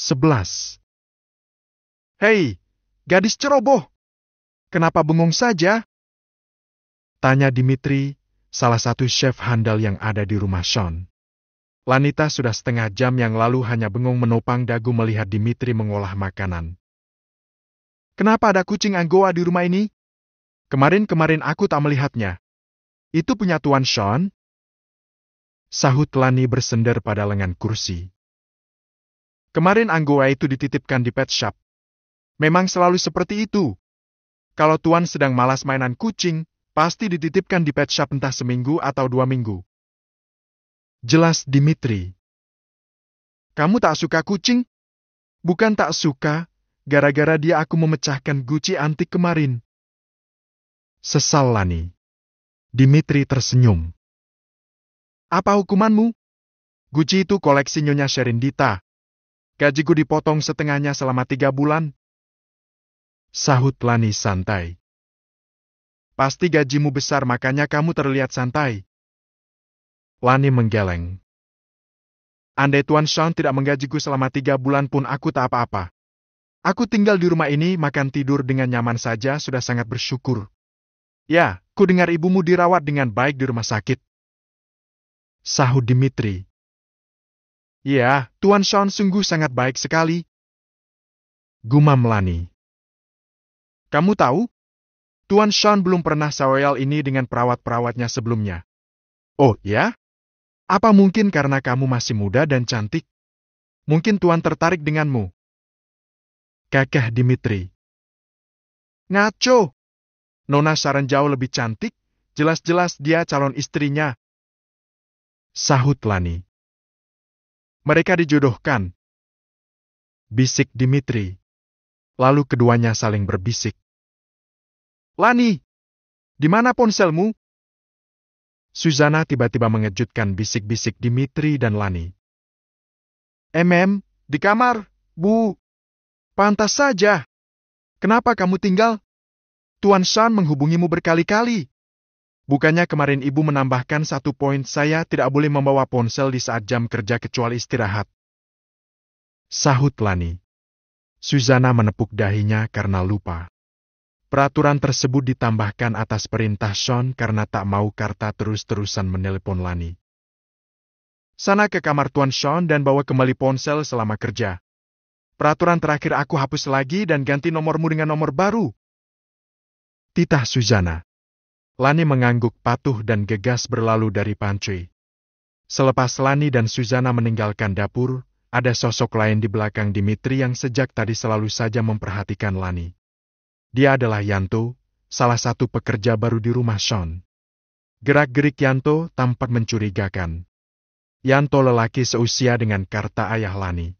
11. Hei, gadis ceroboh! Kenapa bengong saja? Tanya Dimitri, salah satu chef handal yang ada di rumah Sean. Lanita sudah setengah jam yang lalu hanya bengong menopang dagu melihat Dimitri mengolah makanan. Kenapa ada kucing Anggoa di rumah ini? Kemarin-kemarin aku tak melihatnya. Itu punya Tuan Sean? Sahut Lani bersender pada lengan kursi. Kemarin Anggoa itu dititipkan di pet shop. Memang selalu seperti itu. Kalau Tuan sedang malas mainan kucing, pasti dititipkan di pet shop entah seminggu atau 2 minggu. Jelas Dimitri. Kamu tak suka kucing? Bukan tak suka, gara-gara dia aku memecahkan guci antik kemarin. Sesal Lani. Dimitri tersenyum. Apa hukumanmu? Guci itu koleksi Nyonya Sherindita. Gajiku dipotong setengahnya selama 3 bulan. Sahut Lani santai. Pasti gajimu besar makanya kamu terlihat santai. Lani menggeleng. Andai Tuan Sean tidak menggajiku selama 3 bulan pun aku tak apa-apa. Aku tinggal di rumah ini makan tidur dengan nyaman saja sudah sangat bersyukur. Ya, ku dengar ibumu dirawat dengan baik di rumah sakit. Sahut Dimitri. Ya, Tuan Sean sungguh sangat baik sekali. Gumam Lani. Kamu tahu? Tuan Sean belum pernah seloyal ini dengan perawat-perawatnya sebelumnya. Oh ya? Apa mungkin karena kamu masih muda dan cantik? Mungkin Tuan tertarik denganmu. Kakeh Dimitri. Ngaco. Nona Sharon jauh lebih cantik, jelas-jelas dia calon istrinya. Sahut Lani. Mereka dijodohkan. Bisik Dimitri. Lalu keduanya saling berbisik. Lani, di mana ponselmu? Suzana tiba-tiba mengejutkan bisik-bisik Dimitri dan Lani. Di kamar, Bu. Pantas saja. Kenapa kamu tinggal? Tuan Sean menghubungimu berkali-kali. Bukannya kemarin ibu menambahkan 1 poin saya tidak boleh membawa ponsel di saat jam kerja kecuali istirahat. Sahut Lani. Suzana menepuk dahinya karena lupa. Peraturan tersebut ditambahkan atas perintah Sean karena tak mau Karta terus-terusan menelepon Lani. Sana ke kamar Tuan Sean dan bawa kembali ponsel selama kerja. Peraturan terakhir aku hapus lagi dan ganti nomormu dengan nomor baru. Titah Suzana. Lani mengangguk patuh dan gegas berlalu dari pantry. Selepas Lani dan Suzana meninggalkan dapur, ada sosok lain di belakang Dimitri yang sejak tadi selalu saja memperhatikan Lani. Dia adalah Yanto, salah satu pekerja baru di rumah Sean. Gerak-gerik Yanto tampak mencurigakan. Yanto lelaki seusia dengan Karta ayah Lani.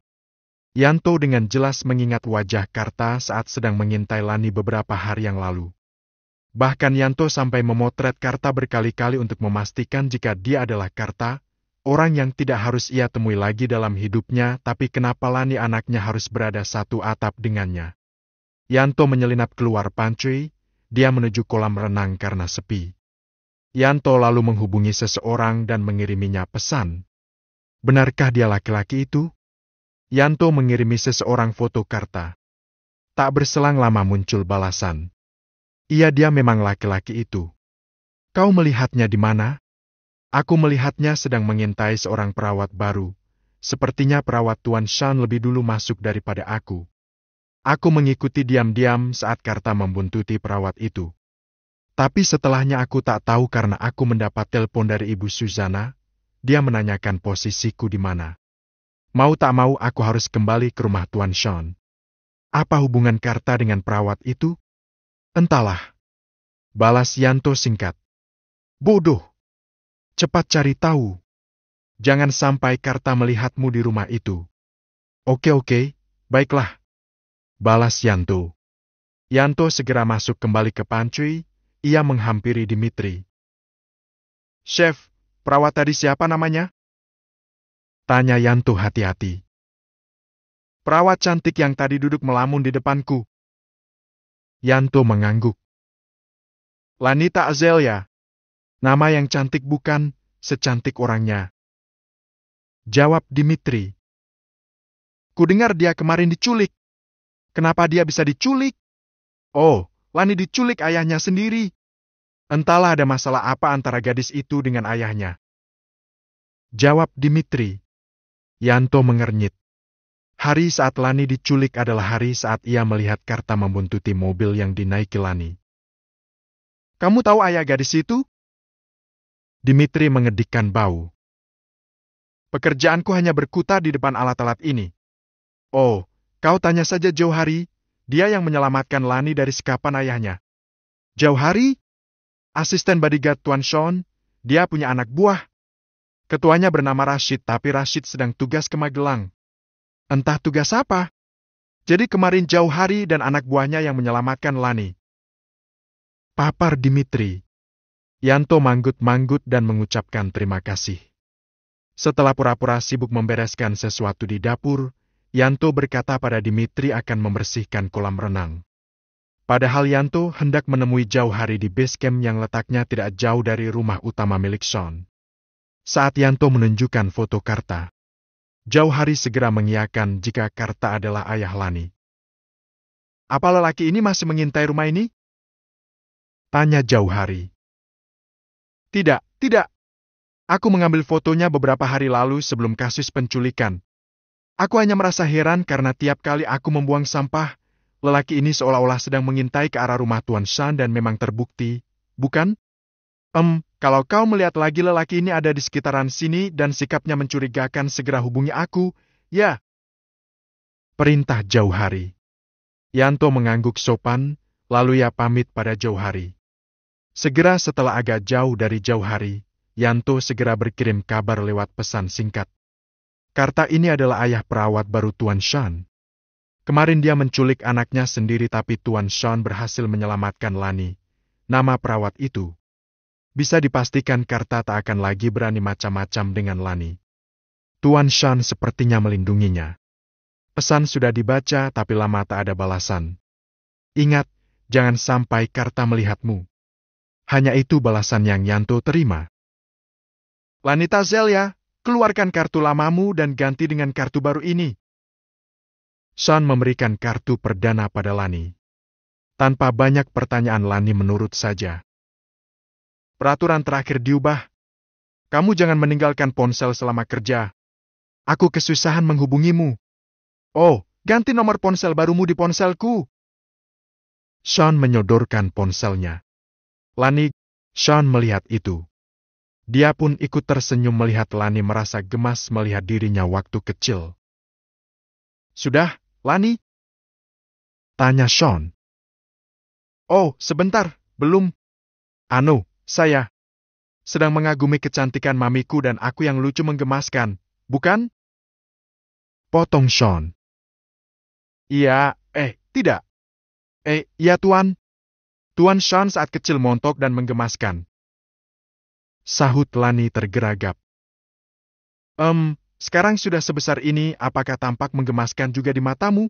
Yanto dengan jelas mengingat wajah Karta saat sedang mengintai Lani beberapa hari yang lalu. Bahkan Yanto sampai memotret Karta berkali-kali untuk memastikan jika dia adalah Karta, orang yang tidak harus ia temui lagi dalam hidupnya, tapi kenapa Lani anaknya harus berada satu atap dengannya. Yanto menyelinap keluar pantry, dia menuju kolam renang karena sepi. Yanto lalu menghubungi seseorang dan mengiriminya pesan. Benarkah dia laki-laki itu? Yanto mengirimi seseorang foto Karta. Tak berselang lama muncul balasan. Iya, dia memang laki-laki itu. Kau melihatnya di mana? Aku melihatnya sedang mengintai seorang perawat baru. Sepertinya perawat Tuan Sean lebih dulu masuk daripada aku. Aku mengikuti diam-diam saat Karta membuntuti perawat itu. Tapi setelahnya aku tak tahu karena aku mendapat telepon dari Ibu Suzana. Dia menanyakan posisiku di mana. Mau tak mau aku harus kembali ke rumah Tuan Sean. Apa hubungan Karta dengan perawat itu? Entahlah. Balas Yanto singkat. Bodoh. Cepat cari tahu. Jangan sampai Karta melihatmu di rumah itu. Oke, baiklah. Balas Yanto. Yanto segera masuk kembali ke pantry, ia menghampiri Dimitri. Chef, perawat tadi siapa namanya? Tanya Yanto hati-hati. Perawat cantik yang tadi duduk melamun di depanku. Yanto mengangguk. Lanita Azelia. Nama yang cantik bukan, secantik orangnya. Jawab Dimitri. Kudengar dia kemarin diculik. Kenapa dia bisa diculik? Oh, Lani diculik ayahnya sendiri. Entahlah ada masalah apa antara gadis itu dengan ayahnya. Jawab Dimitri. Yanto mengernyit. Hari saat Lani diculik adalah hari saat ia melihat Karta membuntuti mobil yang dinaiki Lani. Kamu tahu ayah gadis itu? Dimitri mengedikkan bau. Pekerjaanku hanya berkutat di depan alat-alat ini. Oh, kau tanya saja Jauhari, dia yang menyelamatkan Lani dari sekapan ayahnya. Jauhari? Asisten bodyguard Tuan Sean, dia punya anak buah. Ketuanya bernama Rashid, tapi Rashid sedang tugas ke Magelang. Entah tugas apa. Jadi kemarin Jauhari dan anak buahnya yang menyelamatkan Lani. Papar Dimitri. Yanto manggut-manggut dan mengucapkan terima kasih. Setelah pura-pura sibuk membereskan sesuatu di dapur, Yanto berkata pada Dimitri akan membersihkan kolam renang. Padahal Yanto hendak menemui Jauhari di base camp yang letaknya tidak jauh dari rumah utama milik Sean. Saat Yanto menunjukkan foto Karta, Jauhari segera mengiyakan jika Karta adalah ayah Lani. Apa lelaki ini masih mengintai rumah ini? Tanya Jauhari. Tidak, tidak. Aku mengambil fotonya beberapa hari lalu sebelum kasus penculikan. Aku hanya merasa heran karena tiap kali aku membuang sampah, lelaki ini seolah-olah sedang mengintai ke arah rumah Tuan Shan dan memang terbukti, bukan? Kalau kau melihat lagi lelaki ini ada di sekitaran sini dan sikapnya mencurigakan, segera hubungi aku, ya. Perintah Jauhari. Yanto mengangguk sopan, lalu ia pamit pada Jauhari. Segera setelah agak jauh dari Jauhari, Yanto segera berkirim kabar lewat pesan singkat. Karta ini adalah ayah perawat baru Tuan Shan. Kemarin dia menculik anaknya sendiri tapi Tuan Shan berhasil menyelamatkan Lani. Nama perawat itu. Bisa dipastikan Karta tak akan lagi berani macam-macam dengan Lani. Tuan Shan sepertinya melindunginya. Pesan sudah dibaca tapi lama tak ada balasan. Ingat, jangan sampai Karta melihatmu. Hanya itu balasan yang Yanto terima. Lanita Zelia, keluarkan kartu lamamu dan ganti dengan kartu baru ini. Sean memberikan kartu perdana pada Lani. Tanpa banyak pertanyaan Lani menurut saja. Peraturan terakhir diubah. Kamu jangan meninggalkan ponsel selama kerja. Aku kesusahan menghubungimu. Oh, ganti nomor ponsel barumu di ponselku. Sean menyodorkan ponselnya. Sean melihat itu. Dia pun ikut tersenyum melihat Lani merasa gemas melihat dirinya waktu kecil. Sudah, Lani? Tanya Sean. Oh, sebentar, belum. Saya sedang mengagumi kecantikan mamiku dan aku yang lucu menggemaskan, bukan? Potong Sean. Iya, tidak. Iya Tuan. Tuan Sean saat kecil montok dan menggemaskan. Sahut Lani tergeragap. Sekarang sudah sebesar ini, apakah tampak menggemaskan juga di matamu?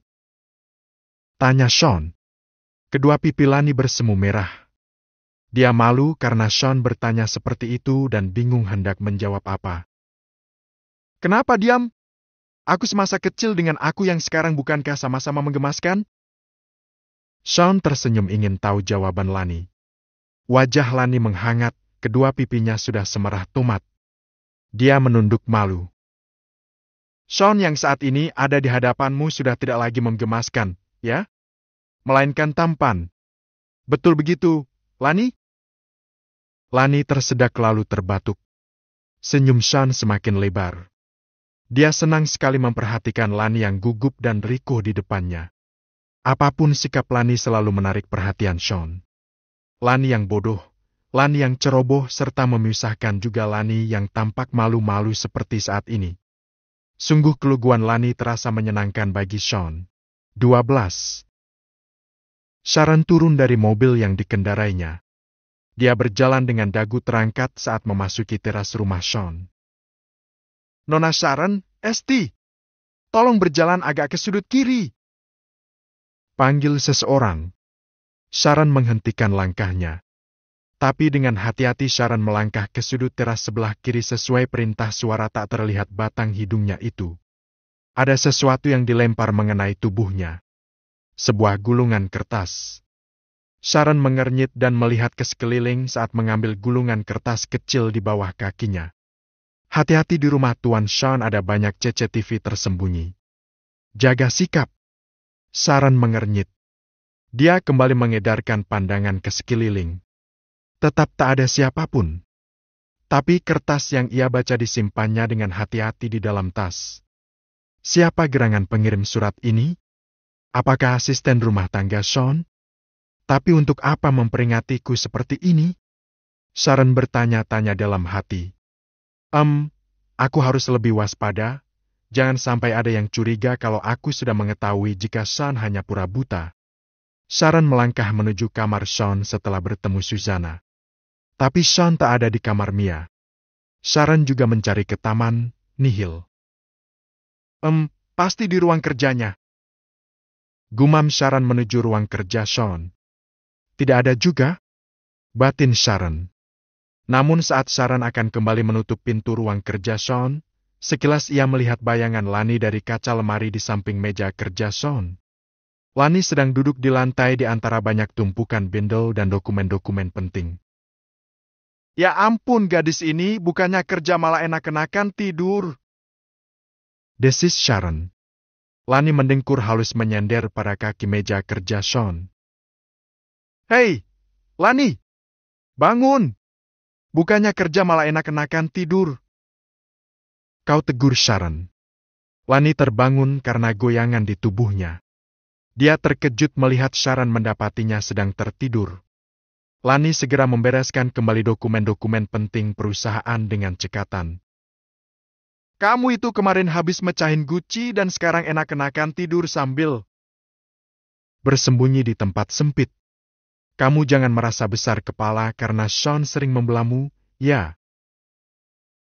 Tanya Sean. Kedua pipi Lani bersemu merah. Dia malu karena Sean bertanya seperti itu dan bingung hendak menjawab apa. Kenapa diam? Aku semasa kecil dengan aku yang sekarang bukankah sama-sama menggemaskan? Sean tersenyum ingin tahu jawaban Lani. Wajah Lani menghangat. Kedua pipinya sudah semerah tomat. Dia menunduk malu. Sean yang saat ini ada di hadapanmu sudah tidak lagi menggemaskan, ya? Melainkan tampan. Betul begitu, Lani? Lani tersedak lalu terbatuk. Senyum Sean semakin lebar. Dia senang sekali memperhatikan Lani yang gugup dan rikuh di depannya. Apapun sikap Lani selalu menarik perhatian Sean. Lani yang bodoh. Lani yang ceroboh serta memisahkan juga Lani yang tampak malu-malu seperti saat ini. Sungguh keluguan Lani terasa menyenangkan bagi Sean. 12. Sharon turun dari mobil yang dikendarainya. Dia berjalan dengan dagu terangkat saat memasuki teras rumah Sean. Nona Sharon, Esti, tolong berjalan agak ke sudut kiri. Panggil seseorang. Sharon menghentikan langkahnya. Tapi dengan hati-hati Sharon melangkah ke sudut teras sebelah kiri sesuai perintah suara tak terlihat batang hidungnya itu. Ada sesuatu yang dilempar mengenai tubuhnya. Sebuah gulungan kertas. Sharon mengernyit dan melihat ke sekeliling saat mengambil gulungan kertas kecil di bawah kakinya. Hati-hati, di rumah Tuan Shawn ada banyak CCTV tersembunyi. Jaga sikap. Sharon mengernyit. Dia kembali mengedarkan pandangan ke sekeliling. Tetap tak ada siapapun. Tapi kertas yang ia baca disimpannya dengan hati-hati di dalam tas. Siapa gerangan pengirim surat ini? Apakah asisten rumah tangga Shawn? Tapi untuk apa memperingatiku seperti ini? Sharon bertanya-tanya dalam hati. Aku harus lebih waspada. Jangan sampai ada yang curiga kalau aku sudah mengetahui jika Shawn hanya pura buta. Sharon melangkah menuju kamar Shawn setelah bertemu Susanna. Tapi Shawn tak ada di kamar Mia. Sharon juga mencari ke taman, nihil. Pasti di ruang kerjanya. Gumam Sharon menuju ruang kerja Shawn. Tidak ada juga, batin Sharon. Namun saat Sharon akan kembali menutup pintu ruang kerja Shawn, sekilas ia melihat bayangan Lani dari kaca lemari di samping meja kerja Shawn. Lani sedang duduk di lantai di antara banyak tumpukan bindel dan dokumen-dokumen penting. Ya ampun, gadis ini bukannya kerja malah enak-enakan tidur. Desis Sharon. Lani mendengkur halus menyender pada kaki meja kerja Shawn. Hei, Lani! Bangun! Bukannya kerja malah enak-enakan tidur. Kau, tegur Sharon. Lani terbangun karena goyangan di tubuhnya. Dia terkejut melihat Sharon mendapatinya sedang tertidur. Lani segera membereskan kembali dokumen-dokumen penting perusahaan dengan cekatan. Kamu itu kemarin habis mecahin Gucci dan sekarang enak-enakan tidur sambil bersembunyi di tempat sempit. Kamu jangan merasa besar kepala karena Shawn sering membelamu, ya?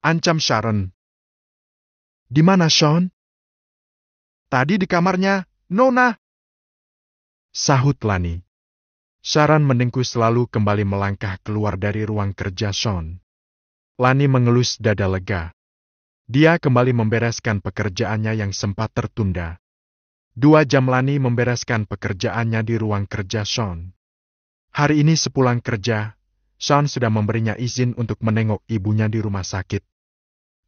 Ancam Sharon. Di mana Shawn? Tadi di kamarnya, Nona. Sahut Lani. Sharon mendengkur selalu kembali melangkah keluar dari ruang kerja Shawn. Lani mengelus dada lega. Dia kembali membereskan pekerjaannya yang sempat tertunda. 2 jam Lani membereskan pekerjaannya di ruang kerja Shawn. Hari ini sepulang kerja, Shawn sudah memberinya izin untuk menengok ibunya di rumah sakit.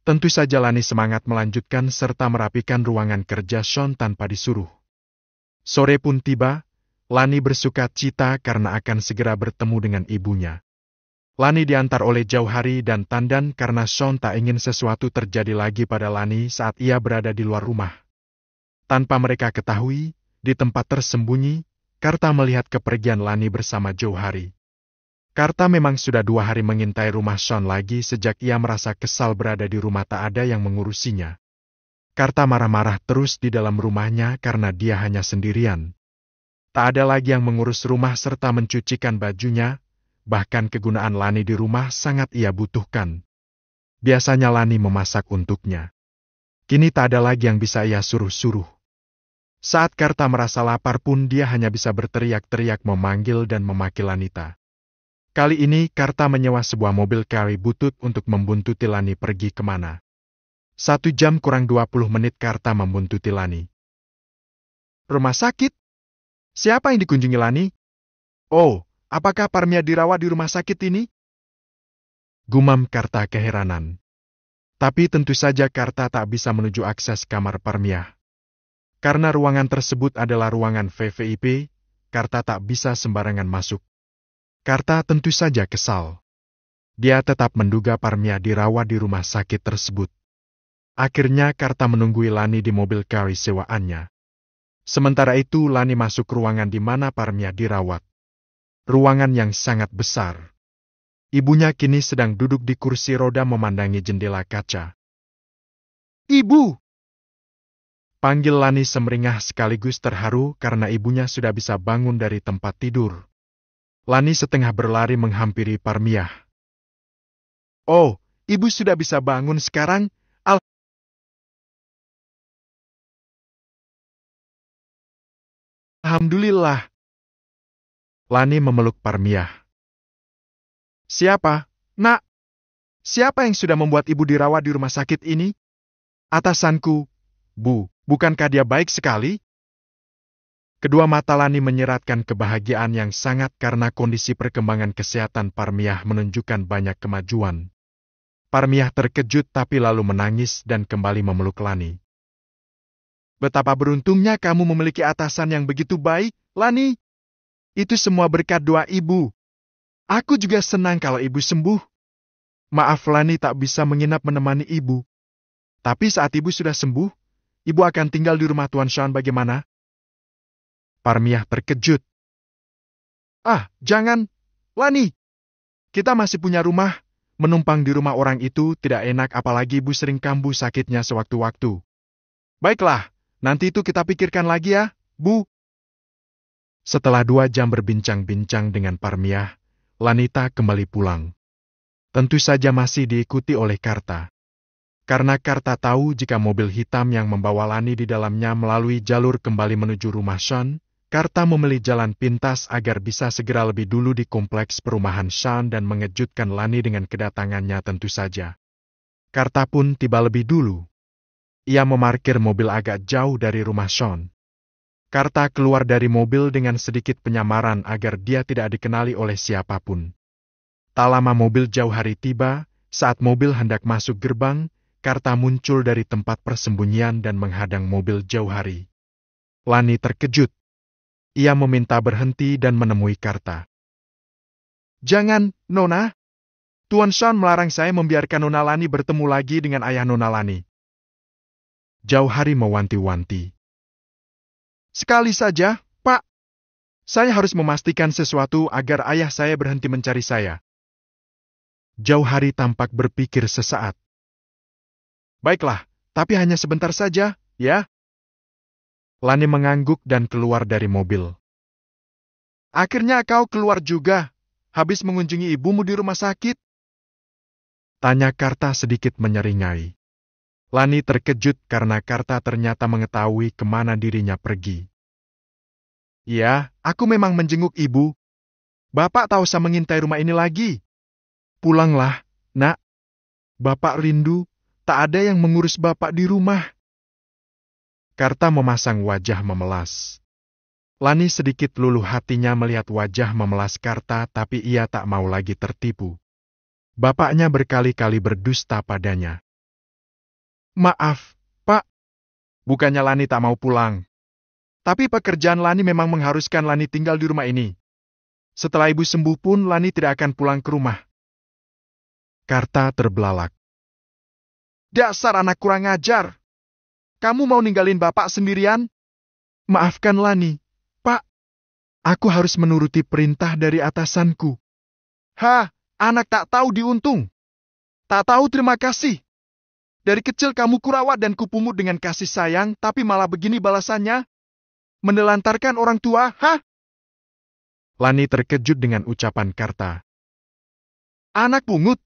Tentu saja Lani semangat melanjutkan serta merapikan ruangan kerja Shawn tanpa disuruh. Sore pun tiba, Lani bersuka cita karena akan segera bertemu dengan ibunya. Lani diantar oleh Jauhari dan Tandan karena Shawn tak ingin sesuatu terjadi lagi pada Lani saat ia berada di luar rumah. Tanpa mereka ketahui, di tempat tersembunyi, Karta melihat kepergian Lani bersama Jauhari. Karta memang sudah 2 hari mengintai rumah Shawn lagi sejak ia merasa kesal berada di rumah tak ada yang mengurusinya. Karta marah-marah terus di dalam rumahnya karena dia hanya sendirian. Tak ada lagi yang mengurus rumah serta mencucikan bajunya. Bahkan kegunaan Lani di rumah sangat ia butuhkan. Biasanya Lani memasak untuknya. Kini tak ada lagi yang bisa ia suruh-suruh. Saat Karta merasa lapar pun dia hanya bisa berteriak-teriak memanggil dan memaki Lanita. Kali ini Karta menyewa sebuah mobil kari butut untuk membuntuti Lani pergi kemana. 1 jam kurang 20 menit Karta membuntuti Lani. Rumah sakit? Siapa yang dikunjungi Lani? Oh, apakah Parmia dirawat di rumah sakit ini? Gumam Karta keheranan. Tapi tentu saja Karta tak bisa menuju akses kamar Parmia. Karena ruangan tersebut adalah ruangan VVIP, Karta tak bisa sembarangan masuk. Karta tentu saja kesal. Dia tetap menduga Parmia dirawat di rumah sakit tersebut. Akhirnya Karta menunggui Lani di mobil kari sewaannya. Sementara itu Lani masuk ruangan di mana Parmia dirawat. Ruangan yang sangat besar. Ibunya kini sedang duduk di kursi roda memandangi jendela kaca. Ibu! Panggil Lani semeringah sekaligus terharu karena ibunya sudah bisa bangun dari tempat tidur. Lani setengah berlari menghampiri Parmia. Oh, ibu sudah bisa bangun sekarang? Alhamdulillah. Lani memeluk Parmia. Siapa, Nak? Siapa yang sudah membuat ibu dirawat di rumah sakit ini? Atasanku, Bu. Bukankah dia baik sekali? Kedua mata Lani menyeratkan kebahagiaan yang sangat karena kondisi perkembangan kesehatan Parmiah menunjukkan banyak kemajuan. Parmiah terkejut tapi lalu menangis dan kembali memeluk Lani. Betapa beruntungnya kamu memiliki atasan yang begitu baik, Lani. Itu semua berkat doa ibu. Aku juga senang kalau ibu sembuh. Maaf Lani tak bisa menginap menemani ibu. Tapi saat ibu sudah sembuh, ibu akan tinggal di rumah Tuan Sean bagaimana? Parmiah terkejut. Ah, jangan, Lani. Kita masih punya rumah. Menumpang di rumah orang itu tidak enak apalagi ibu sering kambuh sakitnya sewaktu-waktu. Baiklah, nanti itu kita pikirkan lagi ya, Bu. Setelah 2 jam berbincang-bincang dengan Parmiah, Lanita kembali pulang. Tentu saja masih diikuti oleh Karta. Karena Karta tahu jika mobil hitam yang membawa Lani di dalamnya melalui jalur kembali menuju rumah Sean, Karta memilih jalan pintas agar bisa segera lebih dulu di kompleks perumahan Sean dan mengejutkan Lani dengan kedatangannya tentu saja. Karta pun tiba lebih dulu. Ia memarkir mobil agak jauh dari rumah Sean. Karta keluar dari mobil dengan sedikit penyamaran agar dia tidak dikenali oleh siapapun. Tak lama mobil jauh hari tiba, saat mobil hendak masuk gerbang, Karta muncul dari tempat persembunyian dan menghadang mobil jauh hari. Lani terkejut. Ia meminta berhenti dan menemui Karta. Jangan, Nona. Tuan Sean melarang saya membiarkan Nona Lani bertemu lagi dengan ayah Nona Lani. Jauh hari mewanti-wanti. Sekali saja, Pak. Saya harus memastikan sesuatu agar ayah saya berhenti mencari saya. Jauh hari tampak berpikir sesaat. Baiklah, tapi hanya sebentar saja, ya. Lani mengangguk dan keluar dari mobil. Akhirnya kau keluar juga, habis mengunjungi ibumu di rumah sakit? Tanya Karta sedikit menyeringai. Lani terkejut karena Karta ternyata mengetahui kemana dirinya pergi. Ya, aku memang menjenguk ibu. Bapak tak usah mengintai rumah ini lagi. Pulanglah, nak. Bapak rindu, tak ada yang mengurus bapak di rumah. Karta memasang wajah memelas. Lani sedikit luluh hatinya melihat wajah memelas Karta, tapi ia tak mau lagi tertipu. Bapaknya berkali-kali berdusta padanya. Maaf, Pak. Bukannya Lani tak mau pulang. Tapi pekerjaan Lani memang mengharuskan Lani tinggal di rumah ini. Setelah ibu sembuh pun Lani tidak akan pulang ke rumah. Karta terbelalak. Dasar anak kurang ajar. Kamu mau ninggalin bapak sendirian? Maafkan Lani, Pak. Aku harus menuruti perintah dari atasanku. Hah, anak tak tahu diuntung. Tak tahu terima kasih. Dari kecil kamu kurawat dan kupungut dengan kasih sayang, tapi malah begini balasannya? Menelantarkan orang tua, hah? Lani terkejut dengan ucapan Karta. Anak pungut?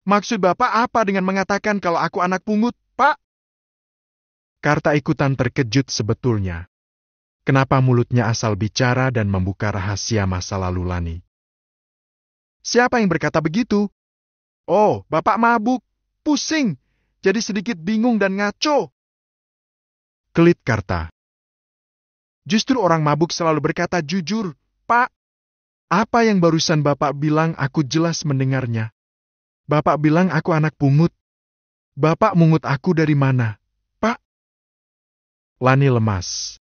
Maksud bapak apa dengan mengatakan kalau aku anak pungut, Pak? Karta ikutan terkejut sebetulnya. Kenapa mulutnya asal bicara dan membuka rahasia masa lalu Lani? Siapa yang berkata begitu? Oh, bapak mabuk, pusing, jadi sedikit bingung dan ngaco. Kelit Karta. Justru orang mabuk selalu berkata jujur, Pak. Apa yang barusan bapak bilang aku jelas mendengarnya. Bapak bilang aku anak pungut. Bapak mungut aku dari mana, Pak? Lani lemas.